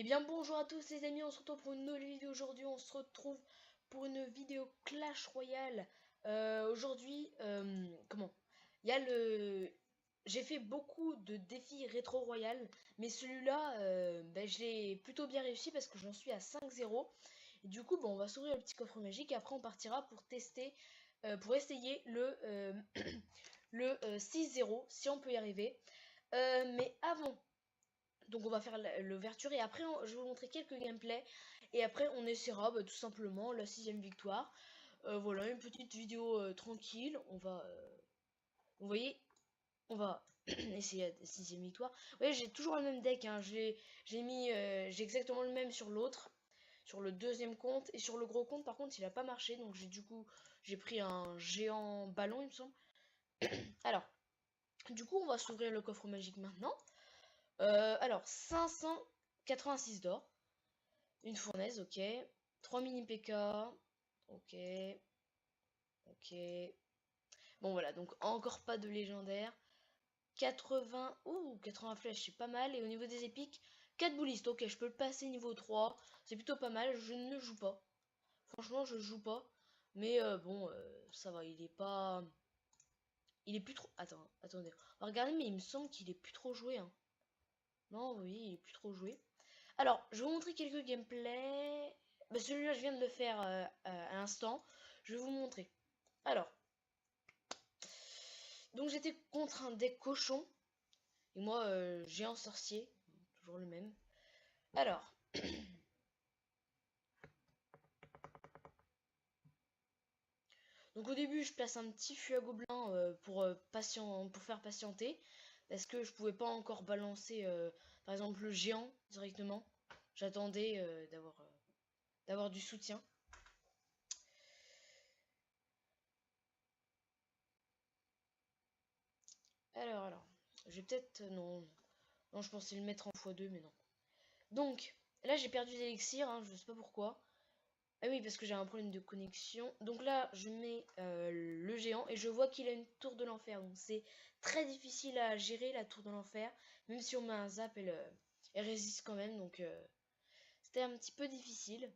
Eh bien bonjour à tous les amis, on se retrouve pour une nouvelle vidéo aujourd'hui, on se retrouve pour une vidéo Clash Royale. Aujourd'hui, comment? Il y a le... J'ai fait beaucoup de défis rétro royal, mais celui-là, je l'ai plutôt bien réussi parce que j'en suis à 5-0. Et du coup, bon, on va s'ouvrir le petit coffre magique et après on partira pour tester, pour essayer le 6-0, si on peut y arriver. Mais avant... Donc on va faire l'ouverture et après je vais vous montrer quelques gameplays et après on essaiera tout simplement la 6ème victoire. Voilà, une petite vidéo tranquille. Vous voyez, on va essayer la 6ème victoire. Vous voyez, j'ai toujours le même deck, hein. J'ai exactement le même sur l'autre, sur le deuxième compte et sur le gros compte. Par contre, il a pas marché, donc j'ai pris un géant ballon, il me semble. Alors, du coup, on va s'ouvrir le coffre magique maintenant. Alors, 586 d'or. Une fournaise, ok. 3 mini PK. Ok. Ok. Bon, voilà, donc encore pas de légendaire. 80. Ouh, 80 flèches, c'est pas mal. Et au niveau des épiques, 4 boulistes. Ok, je peux le passer niveau 3. C'est plutôt pas mal. Je ne joue pas. Franchement, je joue pas. Mais bon, ça va. Il est pas. Il est plus trop. Attendez. Regardez, mais il me semble qu'il est plus trop joué, hein. Non, oui, il est plus trop joué. Alors, je vais vous montrer quelques gameplays. Celui-là, je viens de le faire à l'instant. Je vais vous montrer. Alors, donc j'étais contre un deck cochon. Et moi, géant sorcier. Toujours le même. Alors. Donc au début, je place un petit fût à gobelin pour faire patienter. Parce que je pouvais pas encore balancer, par exemple, le géant directement. J'attendais d'avoir du soutien. Alors. Je vais peut-être... non. Non, je pensais le mettre en x2, mais non. Donc, là, j'ai perdu des élixirs, hein, je sais pas pourquoi. Ah oui, parce que j'ai un problème de connexion. Donc là, je mets le géant et je vois qu'il a une tour de l'enfer. Donc c'est très difficile à gérer, la tour de l'enfer. Même si on met un zap, elle résiste quand même. Donc c'était un petit peu difficile.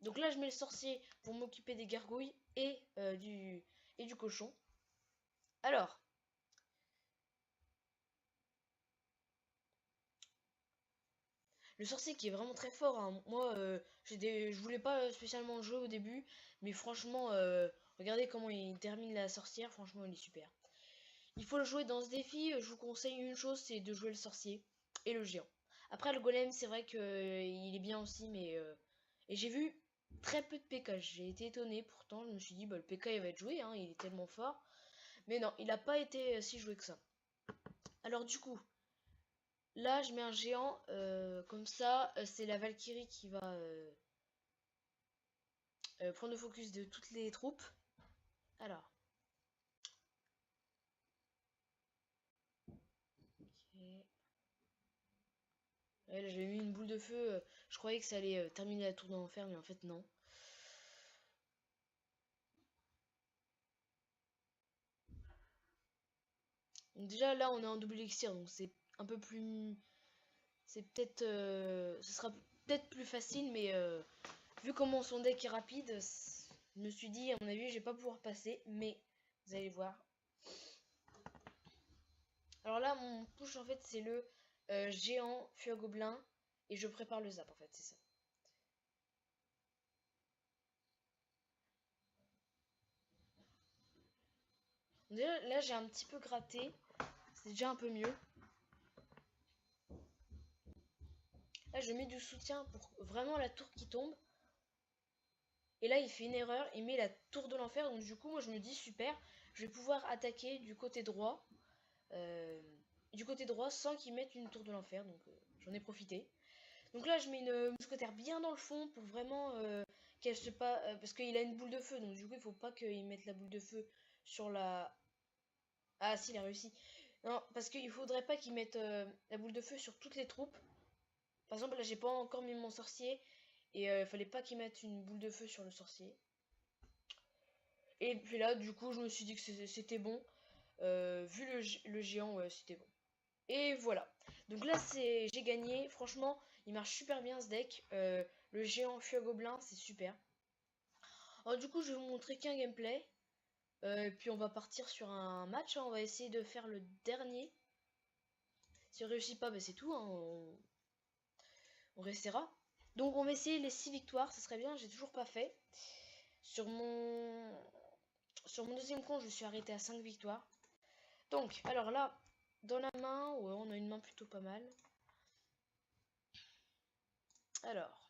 Donc là, je mets le sorcier pour m'occuper des gargouilles et du cochon. Alors, le sorcier qui est vraiment très fort, hein. Moi, je voulais pas spécialement jouer au début, mais franchement, regardez comment il termine la sorcière. Franchement, il est super. Il faut le jouer dans ce défi. Je vous conseille une chose, c'est de jouer le sorcier et le géant. Après, le golem, c'est vrai que il est bien aussi, mais et j'ai vu très peu de PK. J'ai été étonné. Pourtant, je me suis dit, bah, le PK il va être joué, hein, il est tellement fort. Mais non, il n'a pas été si joué que ça. Alors du coup. Là, je mets un géant, comme ça, c'est la Valkyrie qui va prendre le focus de toutes les troupes. Alors. Ok. Ouais, là, j'avais mis une boule de feu, je croyais que ça allait terminer la tour de l'enfer, mais en fait, non. Donc déjà, là, on est en double elixir, donc c'est un peu plus... C'est peut-être... ce sera peut-être plus facile, mais vu comment son deck est rapide, je me suis dit, à mon avis, je vais pas pouvoir passer, mais vous allez voir. Alors là, mon push, en fait, c'est le géant fût à gobelin. Et je prépare le zap, en fait, c'est ça. Déjà, là, j'ai un petit peu gratté. C'est déjà un peu mieux. Là, je mets du soutien pour vraiment la tour qui tombe. Et là, il fait une erreur. Il met la tour de l'enfer. Donc, du coup, moi, je me dis, super. Je vais pouvoir attaquer du côté droit. euh, du côté droit sans qu'il mette une tour de l'enfer. Donc, j'en ai profité. Donc là, je mets une mousquetaire bien dans le fond pour vraiment qu'elle se pas. Parce qu'il a une boule de feu. Donc, du coup, il faut pas qu'il mette la boule de feu sur la. Ah, si, il a réussi. Non, parce qu'il faudrait pas qu'il mette la boule de feu sur toutes les troupes. Par exemple, là, j'ai pas encore mis mon sorcier. Et il fallait pas qu'il mette une boule de feu sur le sorcier. Et puis là, du coup, je me suis dit que c'était bon. Vu le géant, ouais, c'était bon. Et voilà. Donc là, j'ai gagné. Franchement, il marche super bien ce deck. Le géant feu gobelin, c'est super. Alors du coup, je vais vous montrer qu'un gameplay. Et puis on va partir sur un match, hein. On va essayer de faire le dernier. Si on réussit pas, bah, c'est tout, hein. On restera. Donc on va essayer les 6 victoires, ça serait bien, j'ai toujours pas fait. Sur mon deuxième compte, je suis arrêté à 5 victoires. Donc, alors là, dans la main, ouais, on a une main plutôt pas mal. Alors.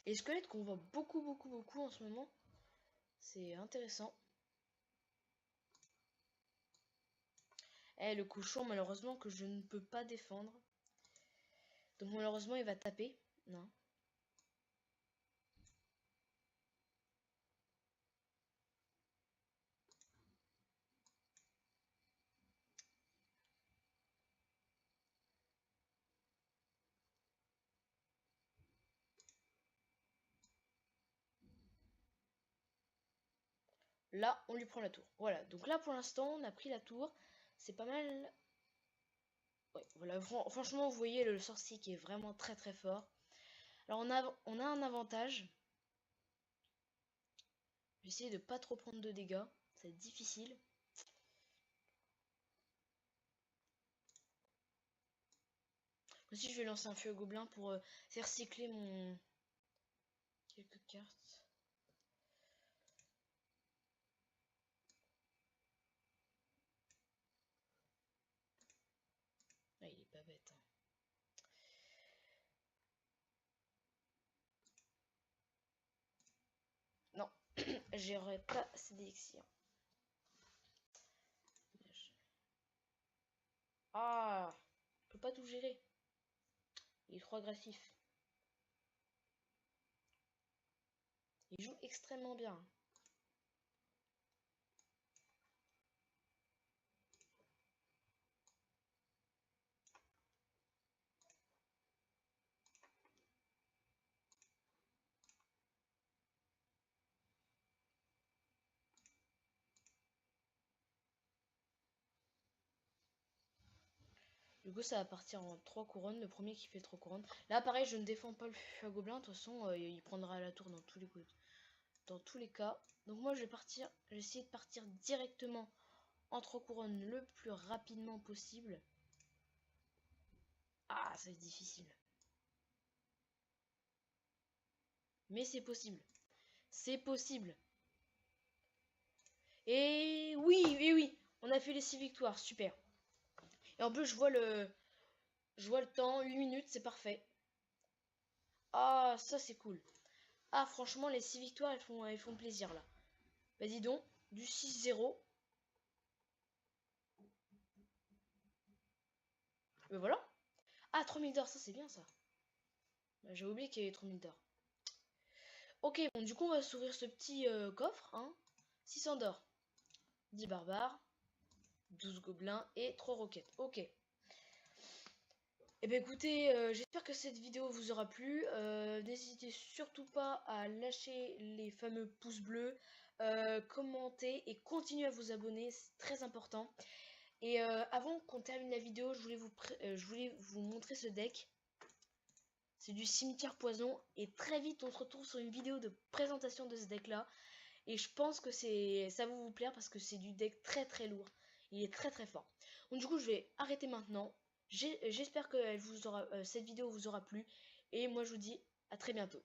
Les squelettes qu'on voit beaucoup en ce moment. C'est intéressant. Eh, le cochon, malheureusement, que je ne peux pas défendre. Donc malheureusement, il va taper. Non. Là, on lui prend la tour. Voilà, donc là, pour l'instant, on a pris la tour. C'est pas mal. Ouais, voilà, franchement, vous voyez le sorcier qui est vraiment très fort. Alors, on a un avantage. Je vais essayer de pas trop prendre de dégâts. Ça va être difficile. Aussi, je vais lancer un feu gobelin pour faire cycler mon... quelques cartes. Ah, il est pas bête, hein. Non, j'aurais pas assez d'élixir. Ah, je peux pas tout gérer. Il est trop agressif. Il joue extrêmement bien. Du coup, ça va partir en 3 couronnes. Le premier qui fait 3 couronnes. Là, pareil, je ne défends pas le feu à gobelin. De toute façon, il prendra la tour dans tous les coups. Dans tous les cas. Donc moi, je vais partir. Je vais essayer de partir directement en 3 couronnes le plus rapidement possible. Ah, ça va être difficile. Mais c'est possible. C'est possible. Et oui, oui, oui. On a fait les 6 victoires. Super. Et en plus, je vois le temps. 8 minutes, c'est parfait. Ah, ça, c'est cool. Ah, franchement, les 6 victoires, elles font plaisir, là. Bah, dis donc. Du 6-0. Mais voilà. Ah, 3000 d'or, ça, c'est bien, ça. Bah, j'ai oublié qu'il y avait 3000 d'or. Ok, bon, du coup, on va s'ouvrir ce petit coffre, hein. 600 d'or. 10 barbares. 12 gobelins et 3 roquettes. Ok. Eh bien écoutez, j'espère que cette vidéo vous aura plu. N'hésitez surtout pas à lâcher les fameux pouces bleus, commenter et continuer à vous abonner, c'est très important. Et avant qu'on termine la vidéo, je voulais vous montrer ce deck. C'est du cimetière poison et très vite on se retrouve sur une vidéo de présentation de ce deck là. Et je pense que ça va vous plaire parce que c'est du deck très lourd. Il est très fort. Donc du coup je vais arrêter maintenant. J'espère que cette vidéo vous aura plu. Et moi je vous dis à très bientôt.